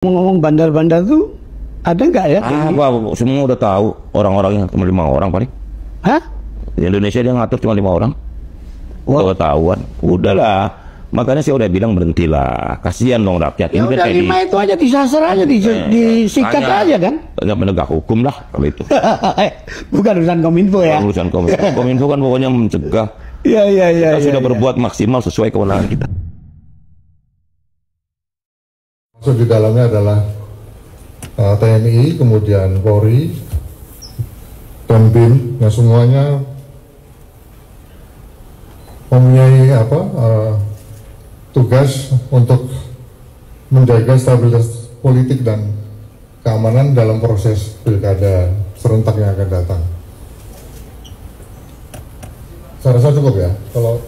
Ngomong bandar-bandar tuh ada nggak ya? Semua udah tahu, orang-orangnya cuma 5 orang paling. Hah? Di Indonesia dia ngatur cuma 5 orang. Udah ketahuan. Udahlah. Makanya saya udah bilang berhentilah. Kasihan dong rakyat. Ya udah 5 itu aja disasar aja, disikat aja kan? Nggak menegak hukum lah kalau itu. Bukan urusan Kominfo ya? Urusan Kominfo. Kominfo kan pokoknya mencegah. Iya. Kita sudah berbuat maksimal sesuai kewenangan kita. Masuk di dalamnya adalah TNI, kemudian Polri, dan BIN, yang semuanya mempunyai tugas untuk menjaga stabilitas politik dan keamanan dalam proses pilkada serentak yang akan datang. Saya rasa cukup ya, kalau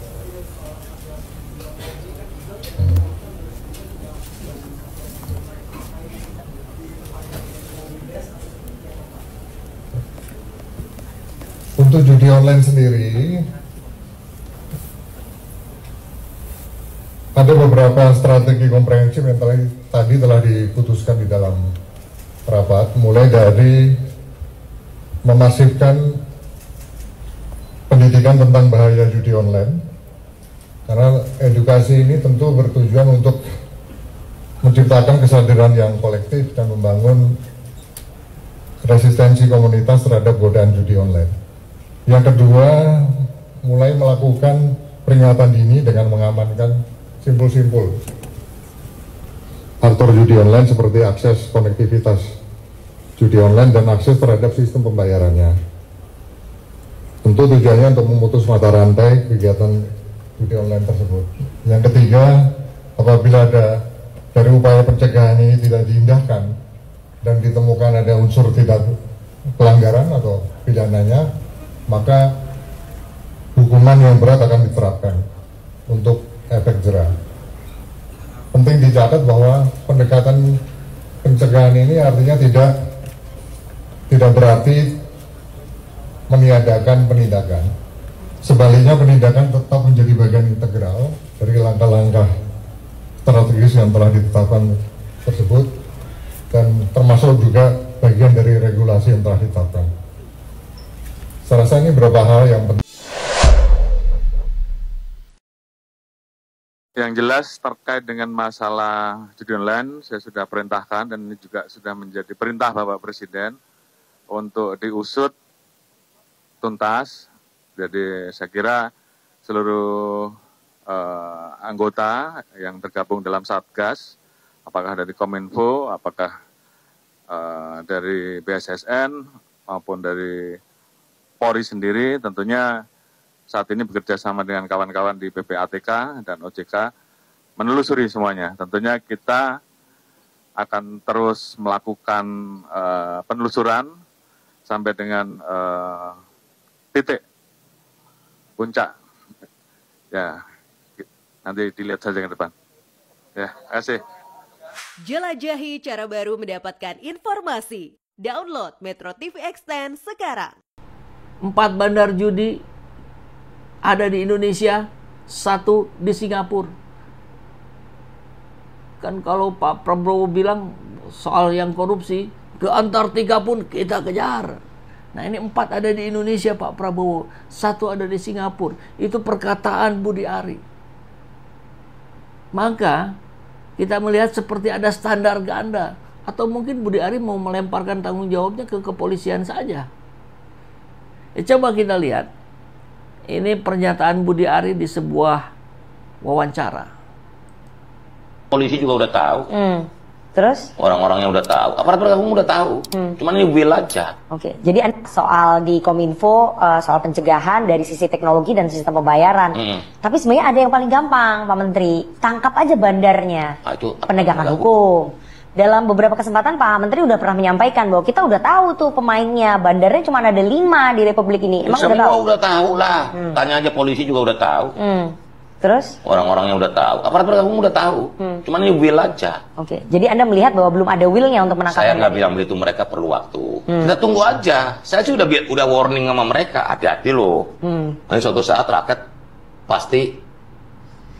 untuk judi online sendiri, ada beberapa strategi komprehensif yang tadi telah diputuskan di dalam rapat, mulai dari memasifkan pendidikan tentang bahaya judi online, karena edukasi ini tentu bertujuan untuk menciptakan kesadaran yang kolektif dan membangun resistensi komunitas terhadap godaan judi online. Yang kedua, mulai melakukan peringatan dini dengan mengamankan simpul-simpul faktor judi online seperti akses konektivitas judi online dan akses terhadap sistem pembayarannya. Tentu tujuannya untuk memutus mata rantai kegiatan judi online tersebut. Yang ketiga, apabila ada dari upaya pencegahan ini tidak diindahkan dan ditemukan ada unsur tidak pelanggaran atau pidananya, maka hukuman yang berat akan diterapkan untuk efek jerah. Penting dicatat bahwa pendekatan pencegahan ini artinya tidak berarti meniadakan penindakan. Sebaliknya, penindakan tetap menjadi bagian integral dari langkah-langkah strategis yang telah ditetapkan tersebut, dan termasuk juga bagian dari regulasi yang telah ditetapkan. Saya rasa ini beberapa hal yang penting. Yang jelas terkait dengan masalah judi online, saya sudah perintahkan dan ini juga sudah menjadi perintah Bapak Presiden untuk diusut tuntas. Jadi saya kira seluruh anggota yang tergabung dalam Satgas, apakah dari Kominfo, apakah dari BSSN maupun dari Polri sendiri, tentunya saat ini bekerja sama dengan kawan-kawan di PPATK dan OJK menelusuri semuanya. Tentunya kita akan terus melakukan penelusuran sampai dengan titik puncak. Ya, nanti dilihat saja ke depan. Ya, terima kasih. Jelajahi cara baru mendapatkan informasi. Download Metro TV Extend sekarang. 4 bandar judi ada di Indonesia, 1 di Singapura. Kan kalau Pak Prabowo bilang soal yang korupsi, ke Antartika pun kita kejar. Nah, ini 4 ada di Indonesia Pak Prabowo, 1 ada di Singapura. Itu perkataan Budi Ari. Maka kita melihat seperti ada standar ganda, atau mungkin Budi Ari mau melemparkan tanggung jawabnya ke kepolisian saja. Coba kita lihat, ini pernyataan Budi Ari di sebuah wawancara. Polisi juga udah tahu. Terus? Orang-orangnya udah tahu. Aparat penegak hukum udah tahu. Cuman ini will aja. Oke, jadi soal di Kominfo, soal pencegahan dari sisi teknologi dan sistem pembayaran. Tapi sebenarnya ada yang paling gampang, Pak Menteri. Tangkap aja bandarnya. Itu penegakan hukum. Dalam beberapa kesempatan Pak Menteri udah pernah menyampaikan bahwa kita udah tahu tuh pemainnya, bandarnya cuma ada 5 di Republik ini. Emang semua udah tahu? Udah tahu lah. Tanya aja polisi juga udah tahu. Terus? Orang-orangnya udah tahu. Aparat penegak hukum udah tahu. Cuman ini will aja. Oke, jadi Anda melihat bahwa belum ada will-nya untuk menangkap. Saya nggak bilang begitu, mereka perlu waktu. Kita tunggu aja. Saya sih udah warning sama mereka, hati-hati loh. Nanti suatu saat rakyat pasti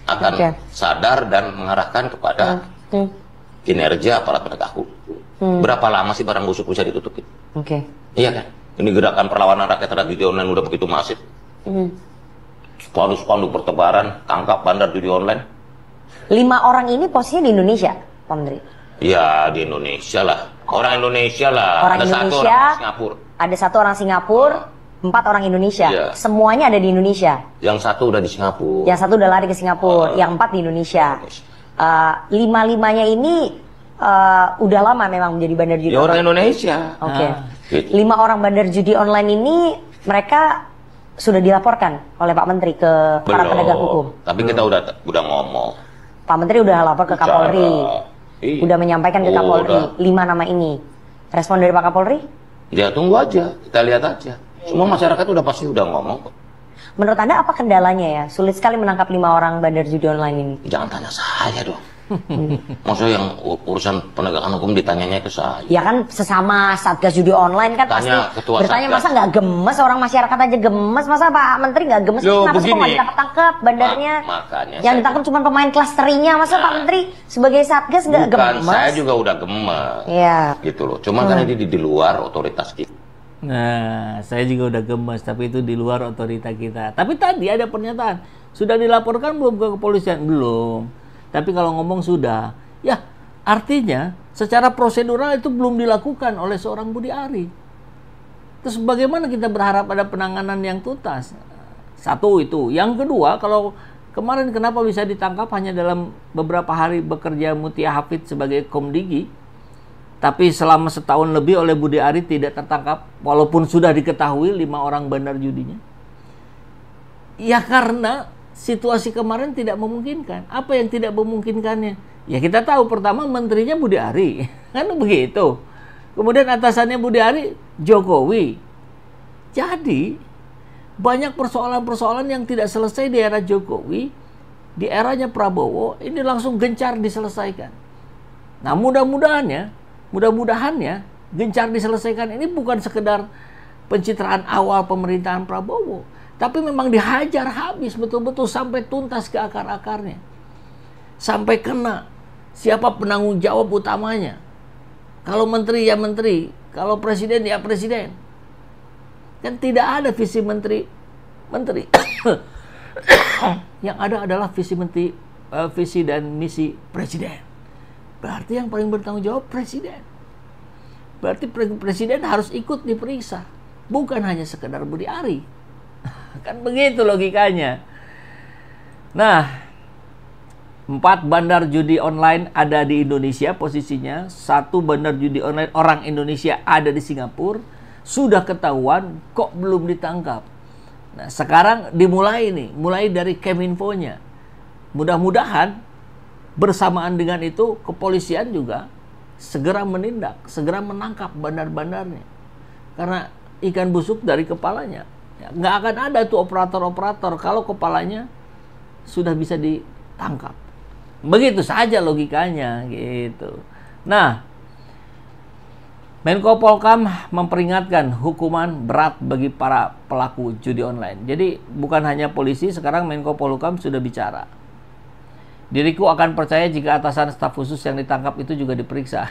akan sadar dan mengarahkan kepada kinerja aparat penegak hukum. Berapa lama sih barang busuk bisa ditutupin? Oke. Iya kan? Ini gerakan perlawanan rakyat terhadap judi online udah begitu masif. Spanduk-spanduk bertebaran, tangkap bandar judi online. 5 orang ini posisinya di Indonesia, Pak Menteri? Ya di Indonesia lah. Orang Indonesia lah. Orang Ada Indonesia, 1 orang Singapura. Ada 1 orang Singapura, 4 orang Indonesia. Iya. Semuanya ada di Indonesia. Yang 1 udah di Singapura. Yang 1 udah lari ke Singapura, yang 4 di Indonesia. 5-5-nya ini udah lama memang menjadi bandar judi. Ya orang Indonesia. Oke. Gitu. 5 orang bandar judi online ini mereka sudah dilaporkan oleh Pak Menteri ke para penegak hukum. Tapi kita udah ngomong. Pak Menteri udah lapor ke Kapolri. Iya. Udah menyampaikan ke Kapolri 5 nama ini. Respon dari Pak Kapolri? Ya tunggu aja, kita lihat aja. Semua masyarakat udah pasti udah ngomong. Menurut Anda apa kendalanya ya? Sulit sekali menangkap 5 orang bandar judi online ini. Jangan tanya saya dong. Maksudnya yang urusan penegakan hukum ditanyanya ke saya. Ya kan sesama Satgas Judi Online kan Tanya pasti ketua bertanya, Satgas. masa nggak gemes, orang masyarakat aja gemes, masa Pak Menteri nggak gemes? Loh, Kenapa sih kok nggak begini. ditangkap-tangkap bandarnya? Makanya yang saya- ditangkap cuma pemain kelas terinya, masa Pak Menteri sebagai Satgas nggak Bukan, gemes? saya juga udah gemes. Iya. Gitu loh. Cuma kan ini di luar otoritas kita. Nah, saya juga udah gemes, tapi itu di luar otoritas kita. Tapi tadi ada pernyataan, sudah dilaporkan belum ke kepolisian? Belum. Tapi kalau ngomong sudah, ya artinya secara prosedural itu belum dilakukan oleh seorang Budi Ari. Terus bagaimana kita berharap ada penanganan yang tuntas? Satu itu. Yang kedua, kalau kemarin kenapa bisa ditangkap hanya dalam beberapa hari bekerja Mutia Hafid sebagai Komdigi, tapi selama setahun lebih oleh Budi Ari tidak tertangkap, walaupun sudah diketahui 5 orang bandar judinya? Ya karena situasi kemarin tidak memungkinkan. Apa yang tidak memungkinkannya? Ya kita tahu pertama menterinya Budi Ari, kan begitu. Kemudian atasannya Budi Ari, Jokowi. Jadi banyak persoalan-persoalan yang tidak selesai di era Jokowi, di eranya Prabowo ini langsung gencar diselesaikan. Nah mudah-mudahannya gencar diselesaikan ini bukan sekedar pencitraan awal pemerintahan Prabowo, tapi memang dihajar habis betul-betul sampai tuntas ke akar-akarnya, sampai kena siapa penanggung jawab utamanya. Kalau menteri ya menteri, kalau presiden ya presiden. Kan tidak ada visi menteri yang ada adalah visi menteri, visi dan misi presiden. Berarti yang paling bertanggung jawab presiden. Berarti presiden harus ikut diperiksa, bukan hanya sekedar Budi Ari. Kan begitu logikanya. Nah, 4 bandar judi online ada di Indonesia posisinya. 1 bandar judi online orang Indonesia ada di Singapura. Sudah ketahuan, kok belum ditangkap. Nah, sekarang dimulai nih, mulai dari Keminfo-nya. Mudah-mudahan bersamaan dengan itu kepolisian juga segera menindak, segera menangkap bandar-bandarnya. Karena ikan busuk dari kepalanya. Ya, nggak akan ada tuh operator-operator kalau kepalanya sudah bisa ditangkap. Begitu saja logikanya gitu. Nah, Menko Polhukam memperingatkan hukuman berat bagi para pelaku judi online. Jadi bukan hanya polisi, sekarang Menko Polhukam sudah bicara. Diriku akan percaya jika atasan staf khusus yang ditangkap itu juga diperiksa.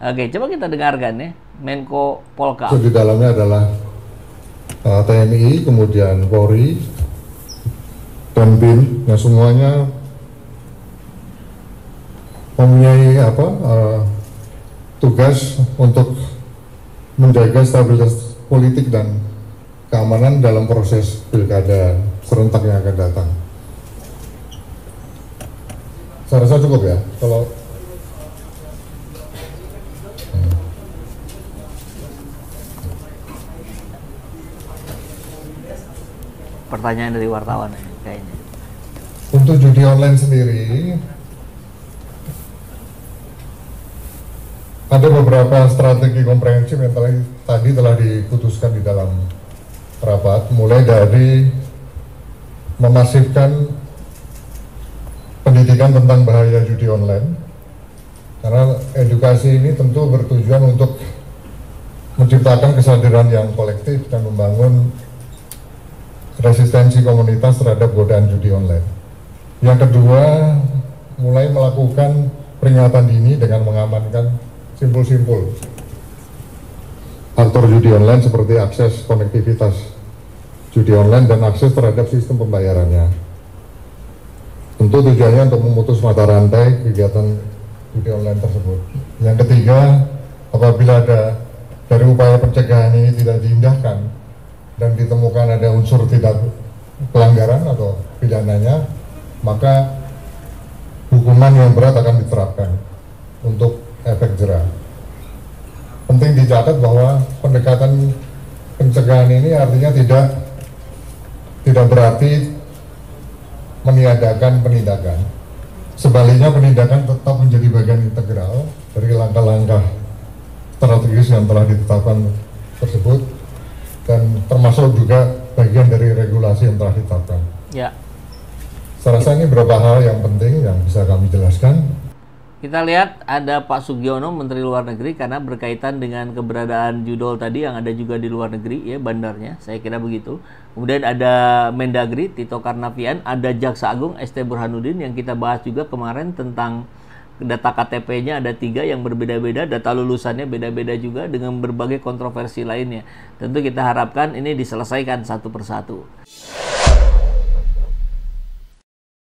Oke, coba kita dengarkan ya, Menko Polhukam. Di dalamnya adalah TNI, kemudian Polri, dan BIN, yang semuanya mempunyai tugas untuk menjaga stabilitas politik dan keamanan dalam proses pilkada serentak yang akan datang. Saya rasa cukup ya, kalau Pertanyaan dari wartawan ini kayaknya. untuk judi online sendiri, ada beberapa strategi komprehensif yang tadi telah diputuskan di dalam rapat, mulai dari memasifkan pendidikan tentang bahaya judi online, karena edukasi ini tentu bertujuan untuk menciptakan kesadaran yang kolektif dan membangun resistensi komunitas terhadap godaan judi online. Yang kedua, mulai melakukan peringatan dini dengan mengamankan simpul-simpul aktor judi online seperti akses konektivitas judi online dan akses terhadap sistem pembayarannya. Tentu tujuannya untuk memutus mata rantai kegiatan judi online tersebut. Yang ketiga, apabila ada dari upaya pencegahan ini tidak diindahkan dan ditemukan ada unsur tidak pelanggaran atau pidananya, maka hukuman yang berat akan diterapkan untuk efek jerah. Penting dicatat bahwa pendekatan pencegahan ini artinya tidak berarti meniadakan penindakan. Sebaliknya, penindakan tetap menjadi bagian integral dari langkah-langkah strategis yang telah ditetapkan tersebut dan termasuk juga bagian dari regulasi yang telah ditetapkan. Ya. Saya rasa ini beberapa hal yang penting yang bisa kami jelaskan. Kita lihat ada Pak Sugiono, Menteri Luar Negeri, karena berkaitan dengan keberadaan judol tadi yang ada juga di luar negeri, ya, bandarnya, saya kira begitu. Kemudian ada Mendagri, Tito Karnavian, ada Jaksa Agung, ST Burhanuddin, yang kita bahas juga kemarin tentang data KTP-nya ada 3 yang berbeda-beda, data lulusannya beda-beda juga dengan berbagai kontroversi lainnya. Tentu kita harapkan ini diselesaikan satu persatu.